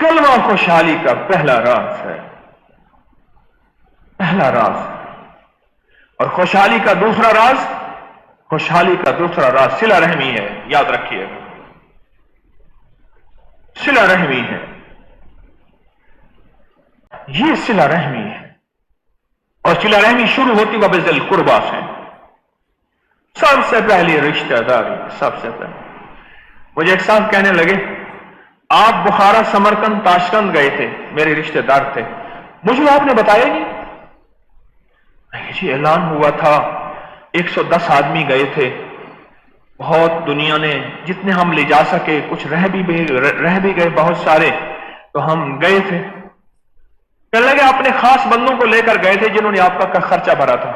کلمہ خوشحالی کا پہلا راز ہے، پہلا راز۔ اور خوشحالی کا دوسرا راز، خوشحالی کا دوسرا راز صلہ رحمی ہے، یاد رکھیے گا، صلہ رحمی ہے، یہ صلہ رحمی ہے۔ اور صلہ رحمی شروع ہوتی وبذل القربا سے، سب سے پہلی رشتہ داری، سب سے پہلے۔ مجھے ایک صاحب کہنے لگے آپ بخارا، سمرقند، تاشقند گئے تھے، میرے رشتہ دار تھے، مجھے آپ نے بتایا نہیں؟ جی اعلان ہوا تھا، 110 آدمی گئے تھے، بہت دنیا نے جتنے ہم لے جا سکے، کچھ رہ بھی گئے بہت سارے، تو ہم گئے تھے۔ کہنے لگے اپنے خاص بندوں کو لے کر گئے تھے جنہوں نے آپ کا خرچہ بھرا تھا۔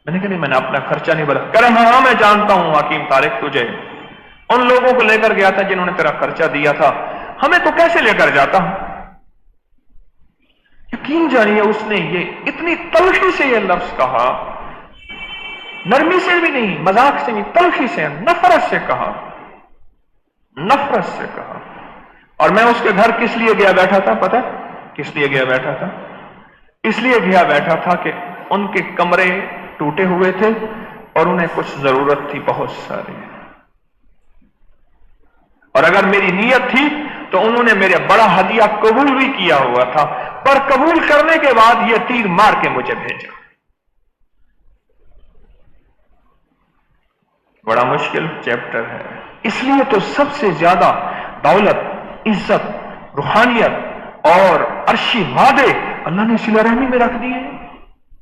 میں نے کہا نہیں، میں نے اپنا خرچہ نہیں بھرا۔ کہہ رہے ہاں میں جانتا ہوں حکیم طارق، تجھے ان لوگوں کو لے کر گیا تھا جنہوں نے تیرا خرچہ دیا تھا، ہمیں تو کیسے لے کر جاتا ہوں؟ یقین جانیے اس نے یہ اتنی تلخی سے یہ لفظ کہا، نرمی سے بھی نہیں، مذاق سے نہیں، تلخی سے، نفرت سے کہا، نفرت سے کہا۔ اور میں اس کے گھر کس لیے گیا بیٹھا تھا پتہ؟ کس لیے گیا بیٹھا تھا؟ اس لیے گیا بیٹھا تھا کہ ان کے کمرے ٹوٹے ہوئے تھے اور انہیں کچھ ضرورت تھی بہت ساری، اور اگر میری نیت تھی تو انہوں نے میرے بڑا ہدیہ قبول بھی کیا ہوا تھا، پر قبول کرنے کے بعد یہ تیر مار کے مجھے بھیجا۔ بڑا مشکل چیپٹر ہے، اس لیے تو سب سے زیادہ دولت، عزت، روحانیت اور عرشی وعدے اللہ نے صلہ رحمی میں رکھ دیے ہیں۔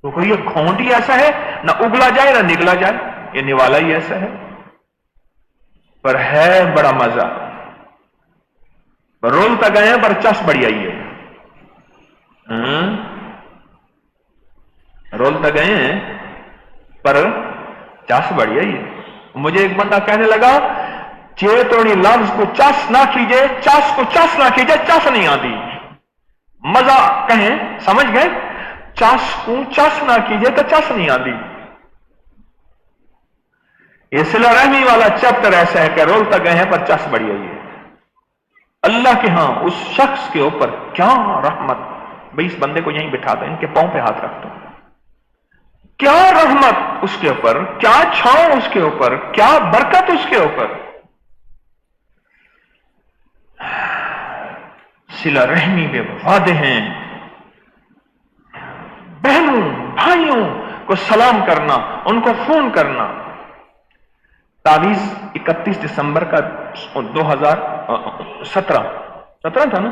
تو کوئی یہ گھونٹ ہی ایسا ہے، نہ اگلا جائے نہ نگلا جائے، یہ نوالا ہی ایسا ہے، پر ہے بڑا مزہ۔ رولتا گئے ہیں پر چس بڑی آئی ہے، رولتا گئے ہیں پر چس بڑی آئی ہے۔ مجھے ایک بندہ کہنے لگا چیتونی لفظ کو چس نہ کیجئے، چس کو چس نہ کیجئے، چس نہیں آتی، مزہ کہیں، سمجھ گئے؟ چس کو چس نہ کیجئے تو چس نہیں آتی۔ یہ صلہ رحمی والا چیپٹر ایسا ہے کہ رولتا گئے ہیں پر چس بڑی آئی ہے۔ اللہ کے ہاں اس شخص کے اوپر کیا رحمت، بھئی اس بندے کو یہیں بٹھا دو، ان کے پاؤں پہ ہاتھ رکھ دو، کیا رحمت اس کے اوپر، کیا چھاؤں اس کے اوپر، کیا برکت اس کے اوپر۔ صلہ رحمی میں وعدے ہیں، بہنوں بھائیوں کو سلام کرنا، ان کو فون کرنا۔ تعویذ 31 دسمبر کا 2017 تھا نا،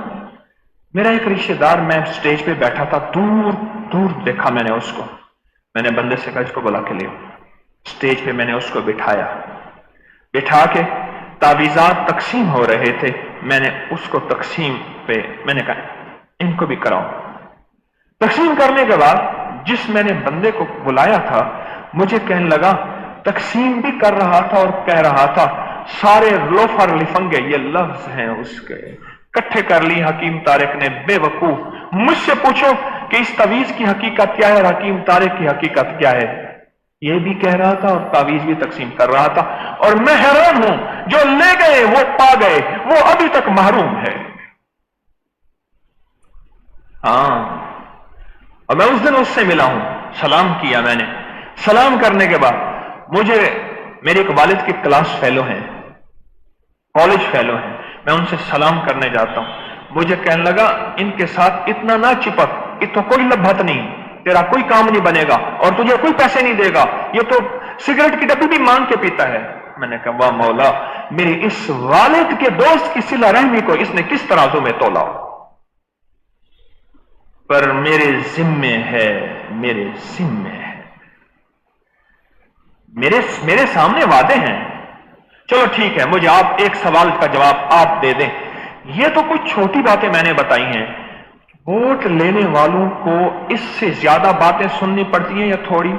میرا ایک رشتہ دار، میں سٹیج پہ بیٹھا تھا، دور دور دیکھا میں نے اس کو، میں نے بندے سے کہا اس کو بلا کے لے، سٹیج پہ میں نے اس کو بٹھایا، بٹھا کے تعویذات تقسیم ہو رہے تھے، میں نے اس کو تقسیم پہ میں نے کہا ان کو بھی کراؤ۔ تقسیم کرنے کے بعد جس میں نے بندے کو بلایا تھا مجھے کہنے لگا، تقسیم بھی کر رہا تھا اور کہہ رہا تھا سارے لوفر لفنگے، یہ لفظ ہیں اس کے، کٹھے کر لی حکیم طارق نے، بے وقوف۔ مجھ سے پوچھو کہ اس تعویذ کی حقیقت کیا ہے اور حکیم طارق کی حقیقت کیا ہے؟ یہ بھی کہہ رہا تھا اور تعویذ بھی تقسیم کر رہا تھا، اور میں حیران ہوں، جو لے گئے وہ پا گئے، وہ ابھی تک محروم ہے۔ ہاں، اور میں اس دن اس سے ملا ہوں، سلام کیا میں نے۔ سلام کرنے کے بعد مجھے میرے ایک والد کے کلاس فیلو ہیں، کالج فیلو ہیں، میں ان سے سلام کرنے جاتا ہوں، مجھے کہنے لگا ان کے ساتھ اتنا نہ چپک، یہ تو کوئی لبھت نہیں، تیرا کوئی کام نہیں بنے گا اور تجھے کوئی پیسے نہیں دے گا، یہ تو سگریٹ کی ڈبی بھی مانگ کے پیتا ہے۔ میں نے کہا واہ مولا، میرے اس والد کے دوست کی صلہ رحمی کو اس نے کس ترازو میں تولا، پر میرے ذمے ہے، میرے ذمے ہے، میرے سامنے وعدے ہیں۔ چلو ٹھیک ہے، مجھے آپ ایک سوال کا جواب آپ دے دیں، یہ تو کچھ چھوٹی باتیں میں نے بتائی ہیں، ووٹ لینے والوں کو اس سے زیادہ باتیں سننی پڑتی ہیں یا تھوڑی؟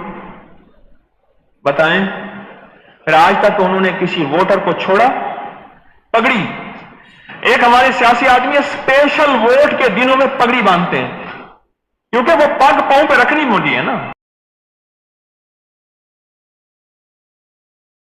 بتائیں۔ پھر آج تک انہوں نے کسی ووٹر کو چھوڑا؟ پگڑی، ایک ہمارے سیاسی آدمی اسپیشل ووٹ کے دنوں میں پگڑی باندھتے ہیں، کیونکہ وہ پگ پاؤں پہ رکھنی ہوتی ہے نا۔